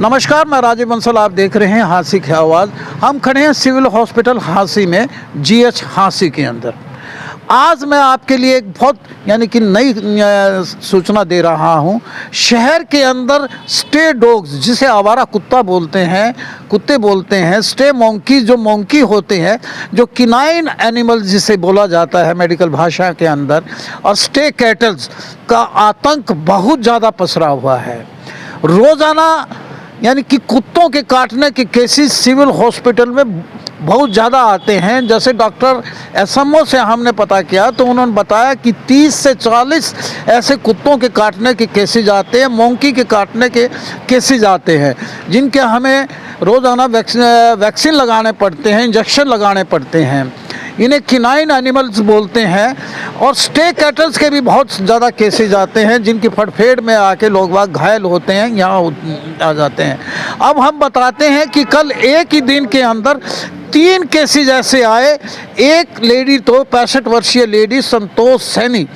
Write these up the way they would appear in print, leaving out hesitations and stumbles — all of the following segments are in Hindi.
नमस्कार, मैं राजीव बंसल। आप देख रहे हैं हांसी की आवाज़। हम खड़े हैं सिविल हॉस्पिटल हांसी में, जीएच हांसी के अंदर। आज मैं आपके लिए एक बहुत नई सूचना दे रहा हूं। शहर के अंदर स्टे डॉग्स, जिसे आवारा कुत्ते बोलते हैं, स्टे मोंकी, जो मोंकी होते हैं, जो किनाइन एनिमल जिसे बोला जाता है मेडिकल भाषा के अंदर, और स्टे कैटल्स का आतंक बहुत ज़्यादा पसरा हुआ है। रोज़ाना कुत्तों के काटने के केसेस सिविल हॉस्पिटल में बहुत ज़्यादा आते हैं। जैसे डॉक्टर एसएमओ से हमने पता किया तो उन्होंने बताया कि 30 से 40 ऐसे कुत्तों के काटने के केसेज आते हैं, मोंकी के काटने के केसेज आते हैं, जिनके हमें रोज़ाना वैक्सीन लगाने पड़ते हैं, इंजेक्शन लगाने पड़ते हैं। इन्हें किनाइन एनिमल्स बोलते हैं। और स्टे कैटल्स के भी बहुत ज़्यादा केसेज आते हैं, जिनकी फटफेड़ में आके लोग बाग घायल होते हैं, यहाँ आ जाते हैं। अब हम बताते हैं कि कल एक ही दिन के अंदर 3 केसेज ऐसे आए। एक लेडी, तो 65 वर्षीय लेडी संतोष सैनी,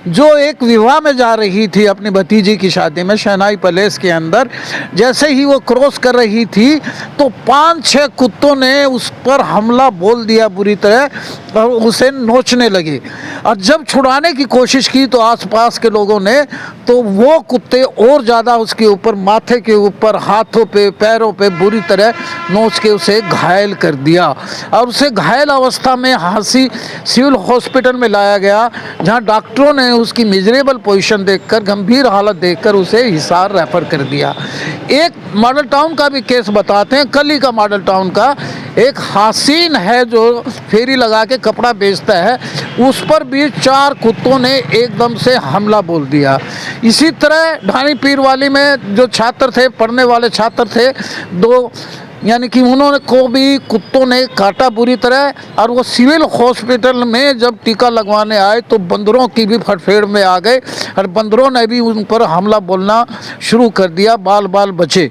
जो एक विवाह में जा रही थी अपनी भतीजी की शादी में शहनाई पैलेस के अंदर। जैसे ही वो क्रॉस कर रही थी तो 5-6 कुत्तों ने उस पर हमला बोल दिया बुरी तरह, और उसे नोचने लगे। और जब छुड़ाने की कोशिश की तो आसपास के लोगों ने, तो वो कुत्ते और ज़्यादा उसके ऊपर, माथे के ऊपर, हाथों पे, पैरों पे बुरी तरह नोच के उसे घायल कर दिया। और उसे घायल अवस्था में हांसी सिविल हॉस्पिटल में लाया गया, जहां डॉक्टरों ने उसकी मिजरेबल पोजीशन देखकर, गंभीर हालत देखकर उसे हिसार रेफर कर दिया। एक मॉडल टाउन का भी केस बताते हैं। कल का मॉडल टाउन का एक हसीन है जो फेरी लगा के कपड़ा बेचता है, उस पर भी 4 कुत्तों ने एकदम से हमला बोल दिया। इसी तरह ढाणी पीर वाली में जो छात्र थे, पढ़ने वाले छात्र थे, 2 उन्होंने को भी कुत्तों ने काटा बुरी तरह। और वो सिविल हॉस्पिटल में जब टीका लगवाने आए तो बंदरों की भी फटफेड़ में आ गए, और बंदरों ने भी उन पर हमला बोलना शुरू कर दिया, बाल बाल बचे।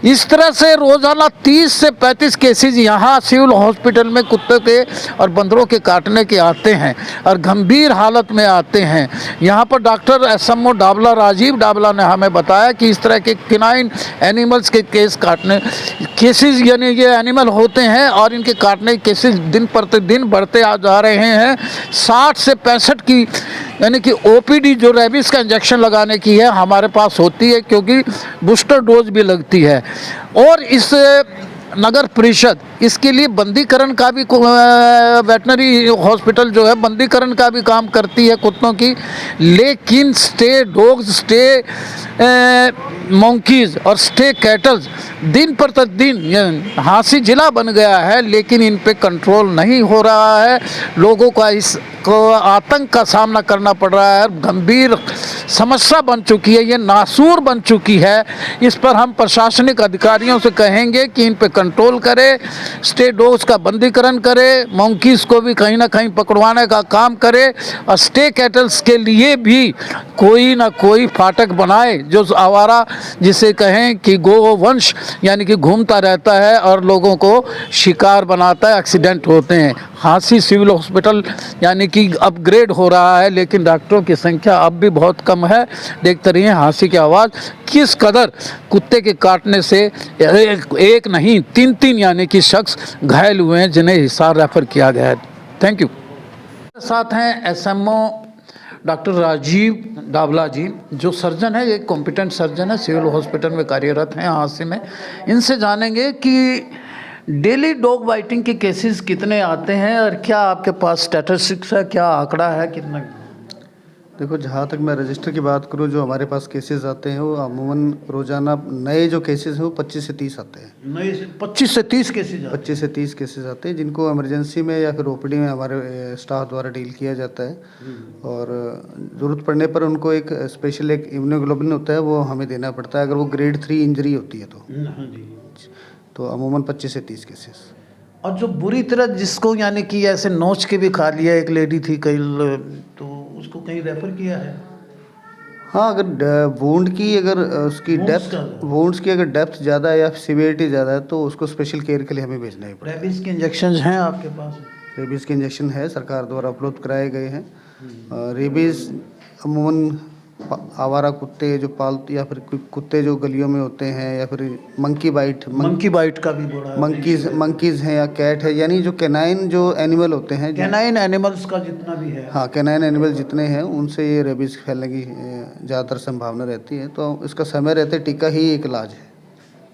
इस तरह से रोज़ाना 30 से 35 केसेज यहाँ सिविल हॉस्पिटल में कुत्ते के और बंदरों के काटने के आते हैं, और गंभीर हालत में आते हैं। यहाँ पर डॉक्टर एसएमओ डाबला, राजीव डाबला ने हमें बताया कि इस तरह के किनाइन एनिमल्स के केसेस ये एनिमल होते हैं, और इनके काटने के केसेस दिन प्रतिदिन बढ़ते आ जा रहे हैं। 60 से 65 की ओपीडी, जो रेबीज़ का इंजेक्शन लगाने की है, हमारे पास होती है, क्योंकि बूस्टर डोज भी लगती है। और इस नगर परिषद इसके लिए बंदीकरण का भी, वेटनरी हॉस्पिटल जो है बंदीकरण का भी काम करती है कुत्तों की। लेकिन स्टे डॉग्स, स्टे मोंकीज और स्टे कैटल्स दिन प्रतिदिन, हांसी जिला बन गया है, लेकिन इन पे कंट्रोल नहीं हो रहा है। लोगों का इसको आतंक का सामना करना पड़ रहा है, गंभीर समस्या बन चुकी है, ये नासूर बन चुकी है। इस पर हम प्रशासनिक अधिकारियों से कहेंगे कि इन पे कंट्रोल करे, स्टे डॉग्स का बंदीकरण करे, मोंकीज को भी कहीं ना कहीं पकड़वाने का काम करे, और स्टे कैटल्स के लिए भी कोई ना कोई फाटक बनाए, जो आवारा जिसे कहें कि गोवंश कि घूमता रहता है और लोगों को शिकार बनाता है, एक्सीडेंट होते हैं। हांसी सिविल हॉस्पिटल कि अपग्रेड हो रहा है, लेकिन डॉक्टरों की संख्या अब भी बहुत कम है। देखते रहिए हांसी की आवाज़। किस कदर कुत्ते के काटने से एक नहीं 3 शख्स घायल हुए हैं, जिन्हें हिसार रेफर किया गया है। Thank you. साथ हैं एसएमओ डॉक्टर राजीव डाबला जी, जो सर्जन है, एक कॉम्पिटेंट सर्जन है, सिविल हॉस्पिटल में कार्यरत हैं हांसी में। इनसे जानेंगे कि डेली डॉग बाइटिंग के केसेस कितने आते हैं, और क्या आपके पास स्टैटिस्टिक्स है, क्या आंकड़ा है, कितना? देखो, जहाँ तक मैं रजिस्टर की बात करूँ, जो हमारे पास केसेस आते हैं वो अमूमन रोज़ाना नए जो केसेस हैं वो 25 से 30 आते हैं। नए 25 से 30 केसेस? 25 से 30 केसेस आते हैं, जिनको इमरजेंसी में या फिर ओपीडी में हमारे स्टाफ द्वारा डील किया जाता है। और ज़रूरत पड़ने पर उनको एक स्पेशल एक इम्यूनोग्लोबुलिन होता है, वो हमें देना पड़ता है, अगर वो ग्रेड 3 इंजरी होती है तो अमूमन 25 से 30 केसेस। और जो बुरी तरह जिसको ऐसे नोच के भी खा लिया, एक लेडी थी कल, तो उसको कहीं रेफर किया है? हाँ, अगर वुंड की, अगर उसकी डेप्थ, वुंड्स की अगर डेप्थ ज़्यादा है या सिवियरिटी ज़्यादा है, तो उसको स्पेशल केयर के लिए हमें भेजना ही पड़ेगा। रेबीज़ के इंजेक्शन हैं आपके पास? रेबीज़ के इंजेक्शन है, सरकार द्वारा उपलब्ध कराए गए हैं। रेबीज़ अमूमन आवारा कुत्ते जो पालतू या फिर कुत्ते जो गलियों में होते हैं, या फिर मंकी बाइट का भी बड़ा मंकीज़ हैं या कैट है, यानी जो कैनाइन जो एनिमल होते हैं, कैनाइन एनिमल्स का जितना भी है, हाँ कैनाइन एनिमल जितने हैं उनसे ये रेबीज़ फैलने की ज़्यादातर संभावना रहती है। तो इसका समय रहते टीका ही एक इलाज है।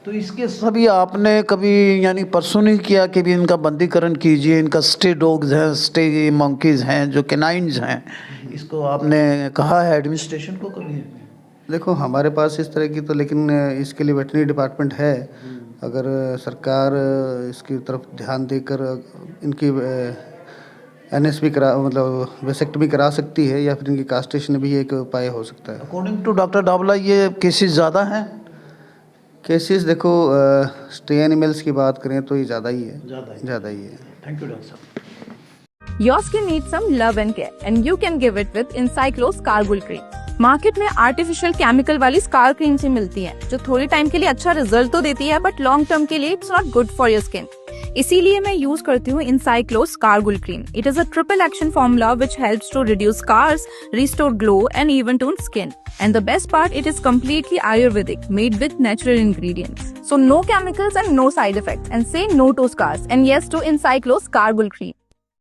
तो इसके सभी आपने कभी यानी परसों नहीं किया कि भी इनका बंदीकरण कीजिए, इनका स्टे डॉग्स हैं, स्टे मंकीज़ हैं, जो कैनाइन्स हैं, इसको आपने कहा है एडमिनिस्ट्रेशन को कभी? देखो हमारे पास इस तरह की तो, लेकिन इसके लिए वेटरनरी डिपार्टमेंट है। अगर सरकार इसकी तरफ ध्यान देकर इनकी NSB मतलब वेसेक्टमी करा सकती है, या फिर इनकी कास्ट्रेशन भी एक उपाय हो सकता है। अकॉर्डिंग टू डॉक्टर डावला ये केसेस ज़्यादा हैं? केसेस देखो स्टे एनिमल्स की बात करें तो ये ज़्यादा ही है। थैंक यू डॉक्टर साहब। Your skin needs some love and care, and you can give it with Encyclos Cargul Cream. Market में आर्टिफिशियल केमिकल वाली स्कार क्रीम से मिलती है, जो थोड़े टाइम के लिए अच्छा रिजल्ट तो देती है, बट लॉन्ग टर्म के लिए it's not good for your skin. इसीलिए मैं यूज करती हूँ Encyclos Cargul Cream. It is a triple action formula which helps to reduce scars, restore glow, and even tone skin. And the best part, it is completely Ayurvedic, made with natural ingredients. So no chemicals and no side effects. And say no to scars and yes to Encyclos Cargul Cream.